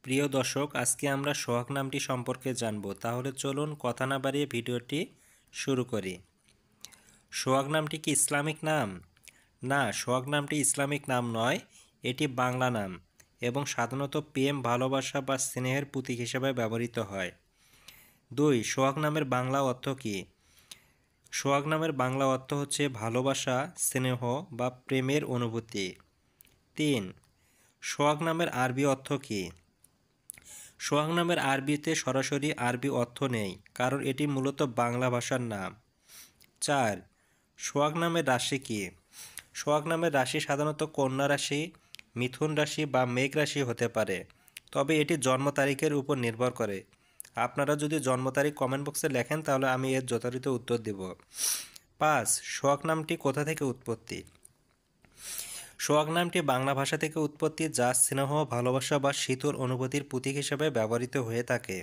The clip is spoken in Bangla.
প্রিয় দর্শক, আজকে আমরা সোহাগ নামটি সম্পর্কে জানব। তাহলে চলুন কথা না বাড়িয়ে ভিডিওটি শুরু করি। সোহাগ নামটি কি ইসলামিক নাম? না, সোহাগ নামটি ইসলামিক নাম নয়, এটি বাংলা নাম এবং সাধারণত প্রেম, ভালোবাসা বা স্নেহের প্রতীক হিসেবে ব্যবহৃত হয়। 2. সোহাগ নামের বাংলা অর্থ কী? সোহাগ নামের বাংলা অর্থ হচ্ছে ভালোবাসা, স্নেহ বা প্রেমের অনুভূতি। 3. সোহাগ নামের আরবি অর্থ কী? সোহাগ নামের আরবিতে সরাসরি আরবি অর্থ নেই, কারণ এটি মূলত বাংলা ভাষার নাম। 4. সোহাগ নামের রাশি কী? সোহাগ নামের রাশি সাধারণত কন্যা রাশি, মিথুন রাশি বা মেঘ রাশি হতে পারে, তবে এটি জন্ম তারিখের উপর নির্ভর করে। আপনারা যদি জন্ম তারিখ কমেন্ট বক্সে লেখেন তাহলে আমি এর যথাযথ উত্তর দেব। 5. সোহাগ নামটি কোথা থেকে উৎপত্তি? সোহাগ নামটি বাংলা ভাষা থেকে উৎপত্তি, যা স্নেহ, ভালোবাসা বা শীতল অনুভূতির প্রতীক হিসেবে ব্যবহৃত হয়ে থাকে।